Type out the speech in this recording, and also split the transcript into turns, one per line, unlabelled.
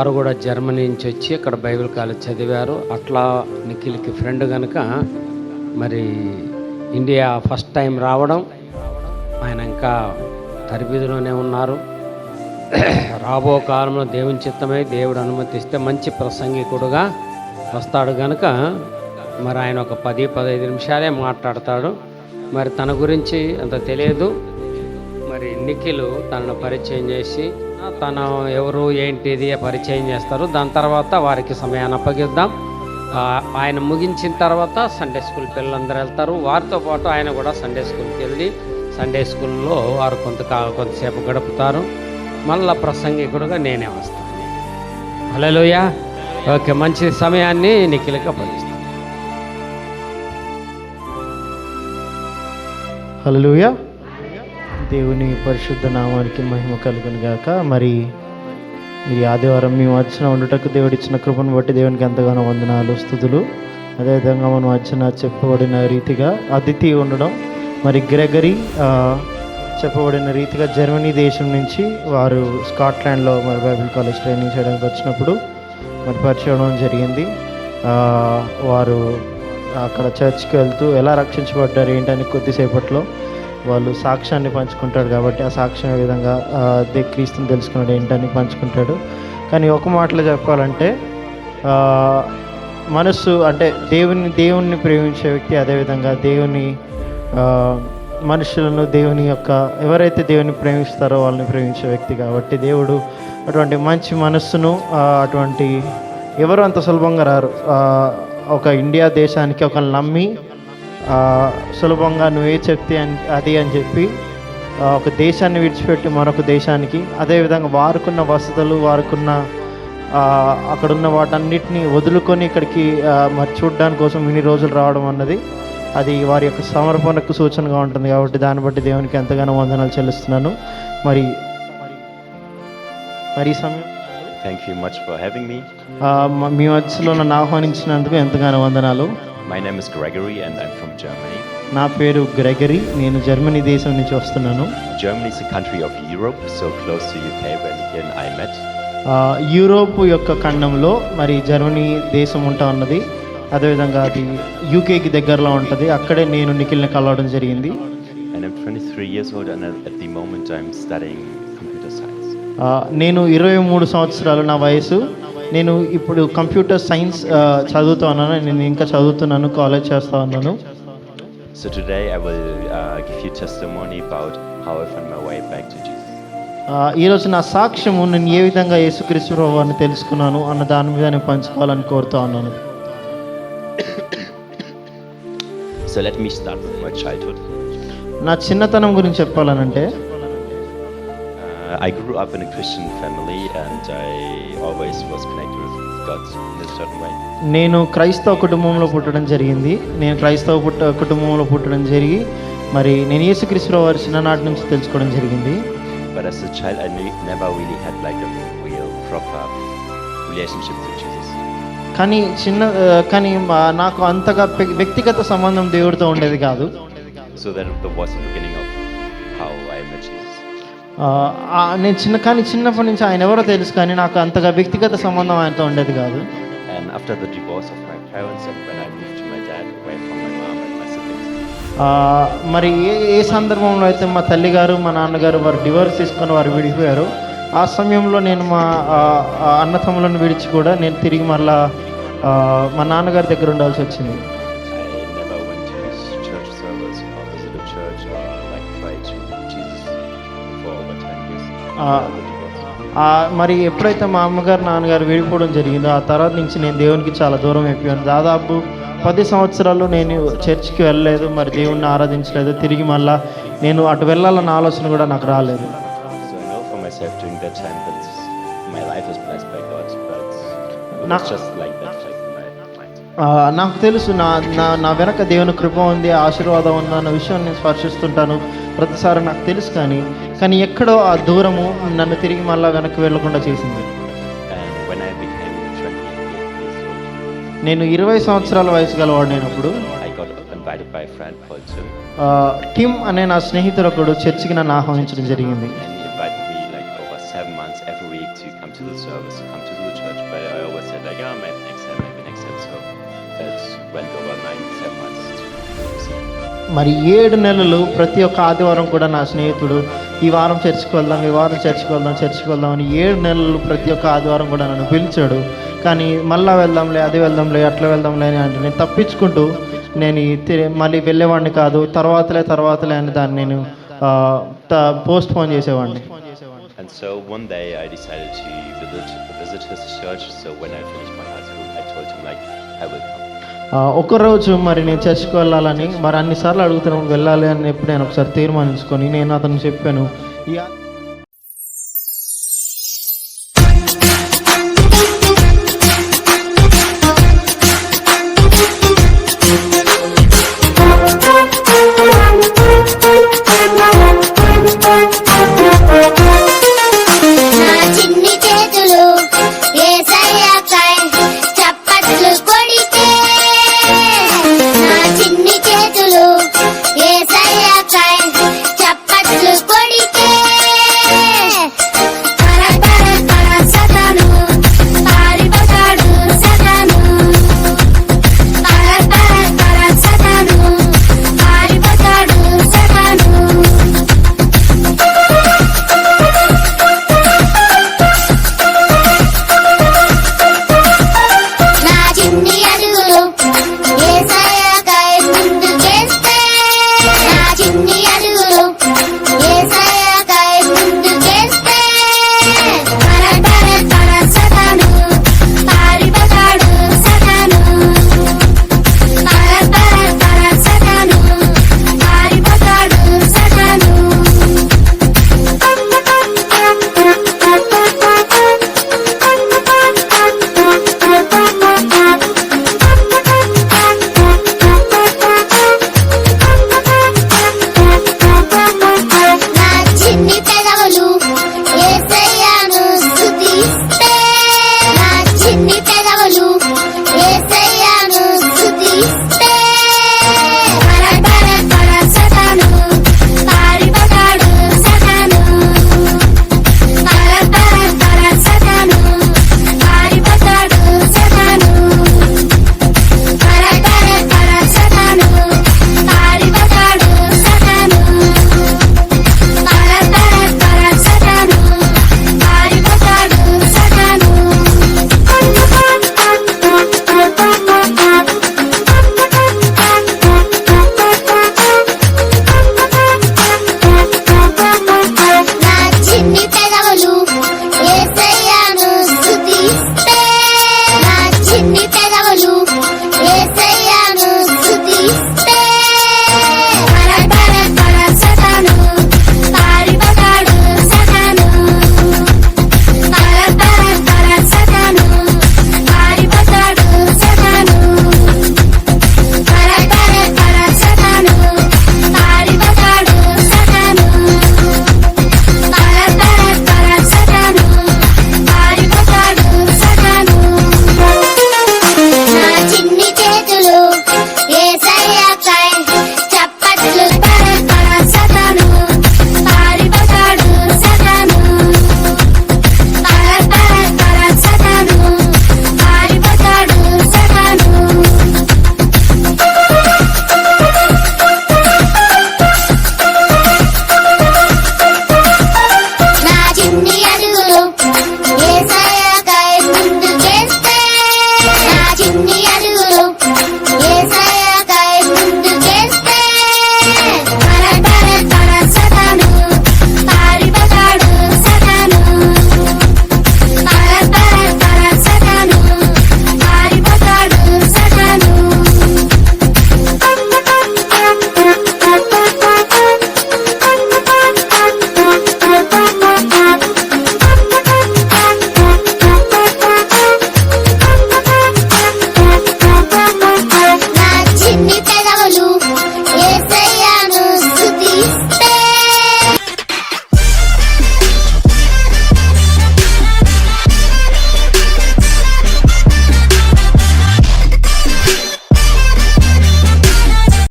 వారు కూడా జర్మనీ నుంచి వచ్చి ఇక్కడ బైబిల్ కాలేజ్ చదివారు. అట్లా నిఖిల్కి ఫ్రెండ్ కనుక మరి ఇండియా ఫస్ట్ టైం రావడం, ఆయన ఇంకా తరబిదిలోనే ఉన్నారు. రాబో కాలంలో దేవుని చిత్తమై దేవుడు అనుమతిస్తే మంచి ప్రసంగికుడుగా వస్తాడు కనుక మరి ఆయన ఒక 10-15 నిమిషాలే మాట్లాడతాడు. మరి తన గురించి అంత తెలియదు. మరి నిఖిల్ తనను పరిచయం చేసి తను ఎవరు ఏంటిది పరిచయం చేస్తారు. దాని తర్వాత వారికి సమయాన్ని అప్పగిద్దాం. ఆయన ముగించిన తర్వాత సండే స్కూల్ పిల్లలందరూ వెళ్తారు. వారితో పాటు ఆయన కూడా సండే స్కూల్కి వెళ్ళి సండే స్కూల్లో వారు కొంతసేపు గడుపుతారు. మళ్ళా ప్రసంగికుడుగా నేనే వస్తాను. హల్లెలూయా. ఓకే, మంచి సమయాన్ని నిఖిల్కి అప్పగిస్తాను.
హల్లెలూయా. దేవుని పరిశుద్ధ నామానికి మహిమ కలుగును గాక. మరి ఈ ఆదివారం మేము వచ్చిన ఉండుటకు దేవుడిచ్చిన కృపను బట్టి దేవునికి ఎంతగానో వందనాలు, స్తుతులు. అదేవిధంగా మనం వచ్చిన చెప్పబడిన రీతిగా అతిథి ఉండడం, మరి గ్రెగరీ చెప్పబడిన రీతిగా జర్మనీ దేశం నుంచి వారు స్కాట్లాండ్లో మరి బైబిల్ కాలేజ్ ట్రైనింగ్ చేయడానికి వచ్చినప్పుడు మరి పరిచయం జరిగింది. వారు అక్కడ చర్చ్కి వెళ్తూ ఎలా రక్షించబడ్డారు ఏంటని కొద్దిసేపట్లో వాళ్ళు సాక్ష్యాన్ని పంచుకుంటాడు. కాబట్టి ఆ సాక్ష్యం ఏ విధంగా క్రీస్తుని తెలుసుకున్నాడు ఏంటని పంచుకుంటాడు. కానీ ఒక మాటలో చెప్పాలంటే మనస్సు అంటే దేవుణ్ణి ప్రేమించే వ్యక్తి, అదేవిధంగా దేవుని మనుషులను దేవుని యొక్క ఎవరైతే దేవుని ప్రేమిస్తారో వాళ్ళని ప్రేమించే వ్యక్తి. కాబట్టి దేవుడు అటువంటి మంచి మనస్సును అటువంటి ఎవరు అంత సులభంగా రారు. ఒక ఇండియా దేశానికి ఒకరిని నమ్మి సులభంగా నువ్వే చెప్తే అది అని చెప్పి ఒక దేశాన్ని విడిచిపెట్టి మరొక దేశానికి, అదేవిధంగా వారుకున్న వసతులు వారుకున్న అక్కడున్న వాటన్నిటిని వదులుకొని ఇక్కడికి మరి చూడడానికి కోసం ఇన్ని రోజులు రావడం అన్నది అది వారి యొక్క సమర్పణకు సూచనగా ఉంటుంది. కాబట్టి దాన్ని బట్టి దేవునికి ఎంతగానో వందనాలు చెల్లిస్తున్నాను. మరి సమయం
Thank you much for having me.
మీ మధ్యలో నన్ను ఆహ్వానించినందుకు ఎంతగానో వందనాలు.
My name is Gregory and I'm from Germany.
నా పేరు గ్రెగరీ, నేను జర్మనీ దేశం నుంచి వస్తున్నాను.
Germany is a country of Europe, so close to UK where Nikhil and I met.
Europe యొక్క ఖండంలో మరి జర్మనీ దేశం ఉంటా ఉన్నది. అదేవిధంగా అది యూకేకి దగ్గరలో ఉంటుంది. అక్కడే నేను నిఖిల్ని కలవడం జరిగింది.
And I'm 23 years old and at the moment I'm studying computer science.
నేను 23 సంవత్సరాలు నా వయసు. నేను ఇప్పుడు కంప్యూటర్ సైన్స్ చదువుతూ ఉన్నాను. నేను ఇంకా చదువుతున్నాను, కాలేజ్ చేస్తూ ఉన్నాను.
So today I will give you testimony about how I found my way back to Jesus.
ఈరోజు నా సాక్ష్యము నేను ఏ విధంగా యేసుక్రీస్తు ప్రభువుని తెలుసుకున్నాను అన్న దాని మీద నేను పంచుకోవాలని కోరుతూ ఉన్నాను.
So let me start with my childhood.
నా చిన్నతనం గురించి చెప్పాలనంటే
I grew up in a Christian family and I always was connected with God in a certain way.
నేను క్రైస్తవ కుటుంబంలో పుట్టడం జరిగింది. కుటుంబంలో పుట్టడం జరిగి మరి నేను యేసుక్రీస్తు వారి చిన్ననాటి నుంచి తెలుసుకోవడం జరిగింది.
But as a child I never really had like a real proper relationship with Jesus.
కానీ నాకు అంతగా వ్యక్తిగత సంబంధం దేవుడితో ఉండేది కాదు.
So that was the beginning of how I met Jesus.
నేను చిన్నప్పటి నుంచి ఆయన ఎవరో తెలుసు, కానీ నాకు అంతగా వ్యక్తిగత సంబంధం ఆయనతో ఉండేది కాదు.
And after the divorce of my parents and when I moved to my dad away from my mom and my siblings.
మరి ఏ సందర్భంలో అయితే మా తల్లిగారు మా నాన్నగారు వారు డివోర్స్ తీసుకొని వారు విడిపోయారు, ఆ సమయంలో నేను మా అన్నతమ్ములను విడిచి కూడా నేను తిరిగి మళ్ళా మా నాన్నగారి దగ్గర ఉండాల్సి వచ్చింది.
I never went to his church service or visited church or like prayed to Jesus for over 10 years.
మరి ఎప్పుడైతే మా అమ్మగారు నాన్నగారు విడిపోవడం జరిగిందో ఆ తర్వాత నుంచి నేను దేవునికి చాలా దూరం అయిపోయాను. దాదాపు 10 సంవత్సరాలు నేను చర్చ్కి వెళ్ళలేదు, మరి దేవుణ్ణి ఆరాధించలేదు. తిరిగి మళ్ళా నేను అటు వెళ్ళాలన్న ఆలోచన కూడా నాకు రాలేదు.
So I know for myself during that time that my life is blessed by God, but it was just like that in my mind.
నాకు తెలుసు నా వెనక దేవుని కృప ఉంది, ఆశీర్వాదం ఉంది అన్న విషయం నేను స్పర్శిస్తుంటాను ప్రతిసారి నాకు తెలుసు. కానీ ఎక్కడో ఆ దూరము నన్ను తిరిగి మళ్ళా వెనక్కి వెళ్ళకుండా చేసింది. నేను 20 సంవత్సరాల వయసు గలవాడినప్పుడు టిమ్ అనే నా స్నేహితుడు చర్చికి నన్ను ఆహ్వానించడం జరిగింది.
was to come to the church, but I always said like, yeah, maybe next time. So that went over 9-10 months to see.
మరి 7 నెలలు ప్రతి ఒక్క ఆదివారం కూడా నా స్నేహితుడు ఈ వారం చర్చికి వెళ్దాం, ఈ వారం చర్చికి వెళ్దాం అని 7 నెలలు ప్రతి ఒక్క ఆదివారం కూడా నన్ను పిలిచాడు. కానీ మళ్ళీ వెళ్దాంలే, అది వెళ్దాంలే, అట్లా వెళ్దాంలే అని అంటే నేను తప్పించుకుంటూ నేను మళ్ళీ వెళ్ళేవాడిని కాదు. తర్వాతలే అని దాన్ని నేను పోస్ట్ పోన్ చేసేవాడిని.
And so one day I decided to visit his church. So when I finished my high school, I told him like, I will come.
ఒకరోజు మరి నేను చర్చికి వెళ్ళాలని, మరి అన్నిసార్లు అడుగుతున్నాను వెళ్ళాలి అని ఎప్పుడు నేను ఒకసారి తీర్మానించుకొని నేను అతను చెప్పాను.
నా చిన్ని చేతులు యేసయ్య